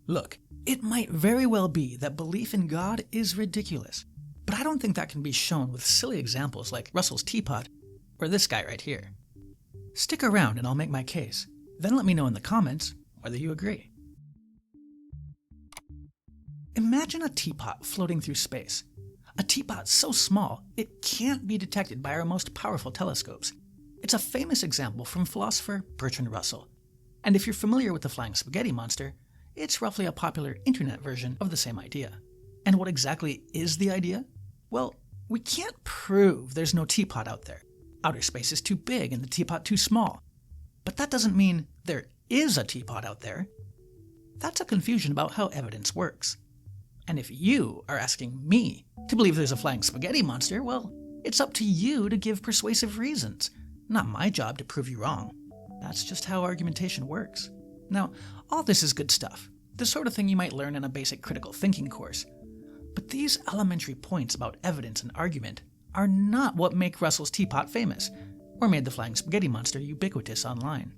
Look, it might very well be that belief in God is ridiculous, but I don't think that can be shown with silly examples like Russell's teapot or this guy right here. Stick around and I'll make my case. Then let me know in the comments whether you agree. Imagine a teapot floating through space. A teapot so small it can't be detected by our most powerful telescopes. It's a famous example from philosopher Bertrand Russell. And if you're familiar with the flying spaghetti monster, it's roughly a popular internet version of the same idea. And what exactly is the idea? Well, we can't prove there's no teapot out there. Outer space is too big and the teapot too small. But that doesn't mean there is a teapot out there. That's a confusion about how evidence works. And if you are asking me to believe there's a flying spaghetti monster, well, it's up to you to give persuasive reasons. Not my job to prove you wrong. That's just how argumentation works. Now, all this is good stuff, the sort of thing you might learn in a basic critical thinking course. But these elementary points about evidence and argument are not what make Russell's teapot famous, or made the flying spaghetti monster ubiquitous online.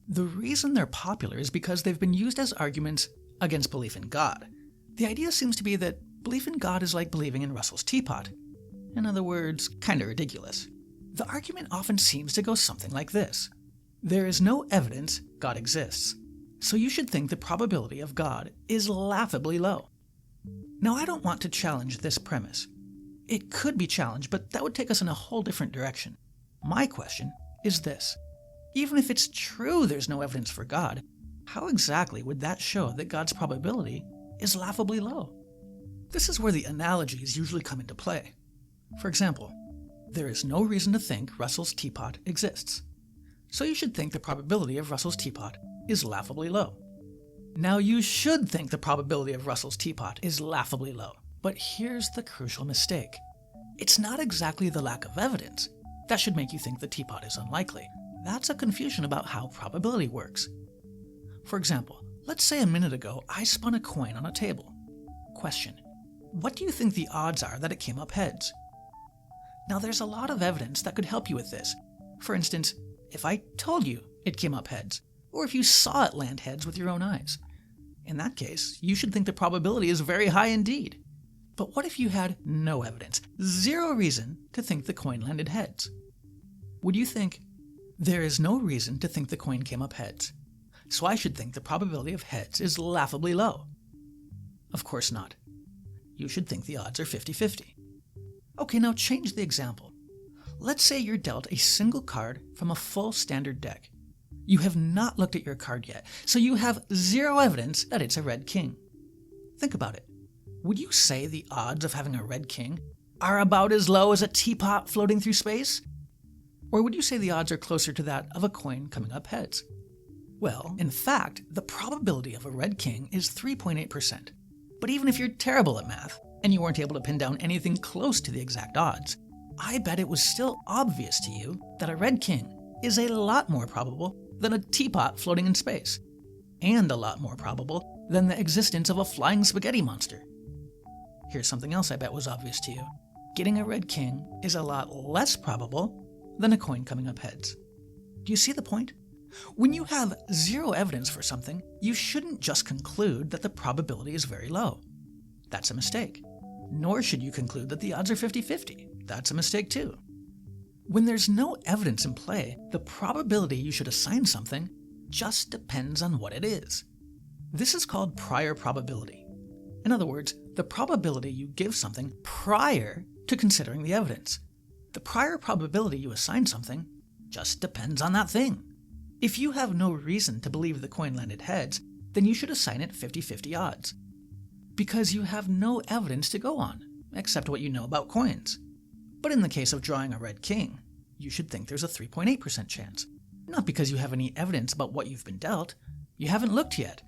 The reason they're popular is because they've been used as arguments against belief in God. The idea seems to be that belief in God is like believing in Russell's teapot. In other words, kinda ridiculous. The argument often seems to go something like this. There is no evidence God exists, so you should think the probability of God is laughably low. Now, I don't want to challenge this premise. It could be challenged, but that would take us in a whole different direction. My question is this. Even if it's true there's no evidence for God, how exactly would that show that God's probability is laughably low? This is where the analogies usually come into play. For example, there is no reason to think Russell's teapot exists, so you should think the probability of Russell's teapot is laughably low. Now, you should think the probability of Russell's teapot is laughably low, but here's the crucial mistake. It's not exactly the lack of evidence that should make you think the teapot is unlikely. That's a confusion about how probability works. For example, let's say a minute ago I spun a coin on a table. Question: what do you think the odds are that it came up heads? Now, there's a lot of evidence that could help you with this. For instance, if I told you it came up heads, or if you saw it land heads with your own eyes. In that case, you should think the probability is very high indeed. But what if you had no evidence, zero reason to think the coin landed heads? Would you think, there is no reason to think the coin came up heads, so I should think the probability of heads is laughably low? Of course not. You should think the odds are 50-50. Okay, now change the example. Let's say you're dealt a single card from a full standard deck. You have not looked at your card yet, so you have zero evidence that it's a red king. Think about it. Would you say the odds of having a red king are about as low as a teapot floating through space? Or would you say the odds are closer to that of a coin coming up heads? Well, in fact, the probability of a red king is 3.8%. But even if you're terrible at math, and you weren't able to pin down anything close to the exact odds, I bet it was still obvious to you that a red king is a lot more probable than a teapot floating in space, and a lot more probable than the existence of a flying spaghetti monster. Here's something else I bet was obvious to you. Getting a red king is a lot less probable than a coin coming up heads. Do you see the point? When you have zero evidence for something, you shouldn't just conclude that the probability is very low. That's a mistake. Nor should you conclude that the odds are 50-50. That's a mistake too. When there's no evidence in play, the probability you should assign something just depends on what it is. This is called prior probability. In other words, the probability you give something prior to considering the evidence. The prior probability you assign something just depends on that thing. If you have no reason to believe the coin landed heads, then you should assign it 50-50 odds. Because you have no evidence to go on, except what you know about coins. But in the case of drawing a red king, you should think there's a 3.8% chance. Not because you have any evidence about what you've been dealt, you haven't looked yet,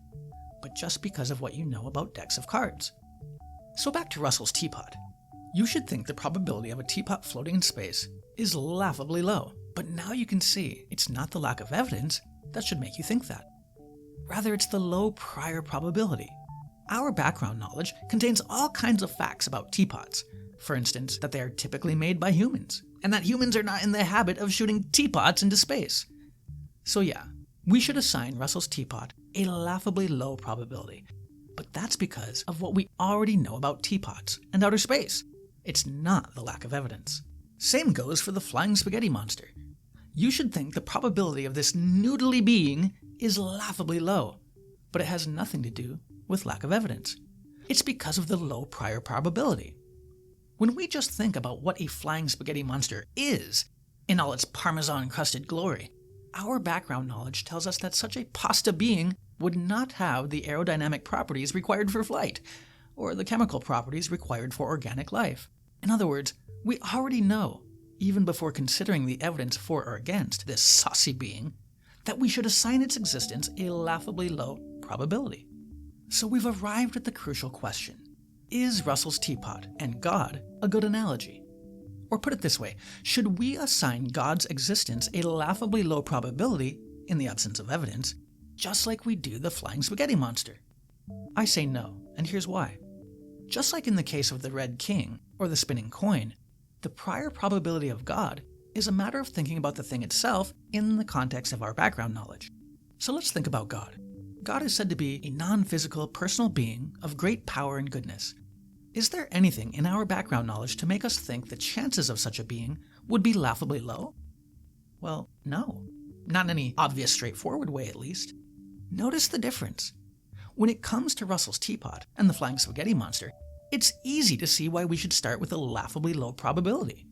but just because of what you know about decks of cards. So back to Russell's teapot. You should think the probability of a teapot floating in space is laughably low, but now you can see it's not the lack of evidence that should make you think that. Rather, it's the low prior probability. Our background knowledge contains all kinds of facts about teapots. For instance, that they are typically made by humans, and that humans are not in the habit of shooting teapots into space. So yeah, we should assign Russell's teapot a laughably low probability. But that's because of what we already know about teapots and outer space. It's not the lack of evidence. Same goes for the flying spaghetti monster. You should think the probability of this noodly being is laughably low, but it has nothing to do with lack of evidence. It's because of the low prior probability. When we just think about what a flying spaghetti monster is in all its parmesan-crusted glory, our background knowledge tells us that such a pasta being would not have the aerodynamic properties required for flight, or the chemical properties required for organic life. In other words, we already know, even before considering the evidence for or against this saucy being, that we should assign its existence a laughably low probability. So we've arrived at the crucial question: is Russell's teapot and God a good analogy? Or put it this way, should we assign God's existence a laughably low probability in the absence of evidence, just like we do the flying spaghetti monster? I say no, and here's why. Just like in the case of the red king or the spinning coin, the prior probability of God is a matter of thinking about the thing itself in the context of our background knowledge. So let's think about God. God is said to be a non-physical, personal being of great power and goodness. Is there anything in our background knowledge to make us think the chances of such a being would be laughably low? Well, no. Not in any obvious, straightforward way, at least. Notice the difference. When it comes to Russell's teapot and the flying spaghetti monster, it's easy to see why we should start with a laughably low probability.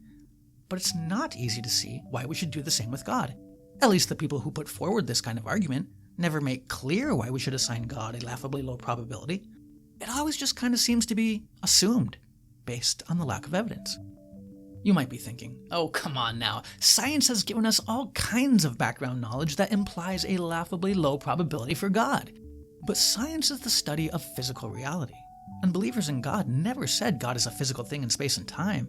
But it's not easy to see why we should do the same with God. At least the people who put forward this kind of argument never make clear why we should assign God a laughably low probability. It always just kind of seems to be assumed, based on the lack of evidence. You might be thinking, oh, come on now. Science has given us all kinds of background knowledge that implies a laughably low probability for God. But science is the study of physical reality, and believers in God never said God is a physical thing in space and time.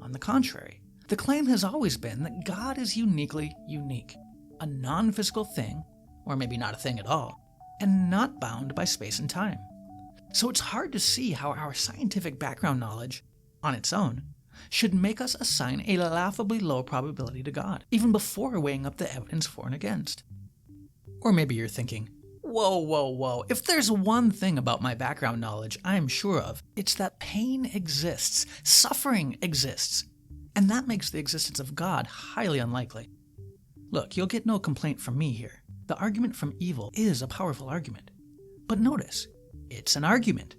On the contrary, the claim has always been that God is uniquely unique, a non-physical thing, or maybe not a thing at all, and not bound by space and time. So it's hard to see how our scientific background knowledge, on its own, should make us assign a laughably low probability to God, even before weighing up the evidence for and against. Or maybe you're thinking, whoa, if there's one thing about my background knowledge I'm sure of, it's that pain exists, suffering exists, and that makes the existence of God highly unlikely. Look, you'll get no complaint from me here. The argument from evil is a powerful argument. But notice, it's an argument.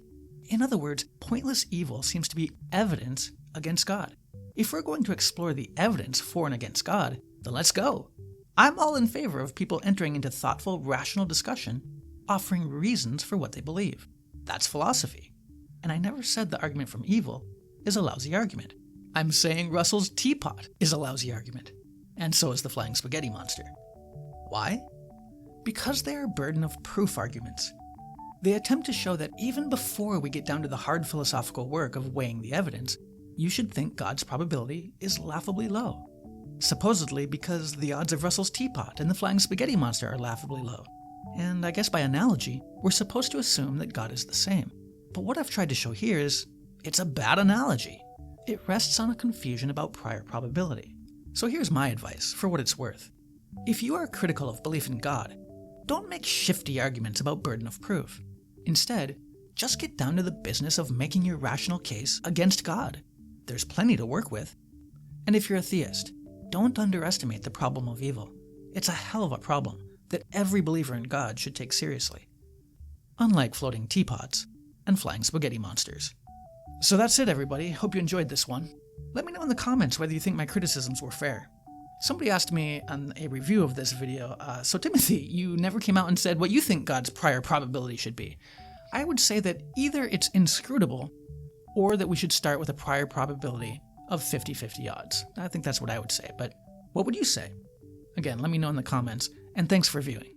In other words, pointless evil seems to be evidence against God. If we're going to explore the evidence for and against God, then let's go. I'm all in favor of people entering into thoughtful, rational discussion, offering reasons for what they believe. That's philosophy. And I never said the argument from evil is a lousy argument. I'm saying Russell's teapot is a lousy argument. And so is the flying spaghetti monster. Why? Because they are burden of proof arguments. They attempt to show that even before we get down to the hard philosophical work of weighing the evidence, you should think God's probability is laughably low. Supposedly because the odds of Russell's teapot and the flying spaghetti monster are laughably low. And I guess by analogy, we're supposed to assume that God is the same. But what I've tried to show here is, it's a bad analogy. It rests on a confusion about prior probability. So here's my advice, for what it's worth. If you are critical of belief in God, don't make shifty arguments about burden of proof. Instead, just get down to the business of making your rational case against God. There's plenty to work with. And if you're a theist, don't underestimate the problem of evil. It's a hell of a problem that every believer in God should take seriously. Unlike floating teapots and flying spaghetti monsters. So that's it, everybody. Hope you enjoyed this one. Let me know in the comments whether you think my criticisms were fair. Somebody asked me on a review of this video, so Timothy, you never came out and said what you think God's prior probability should be. I would say that either it's inscrutable, or that we should start with a prior probability of 50-50 odds. I think that's what I would say, but what would you say? Again, let me know in the comments, and thanks for viewing.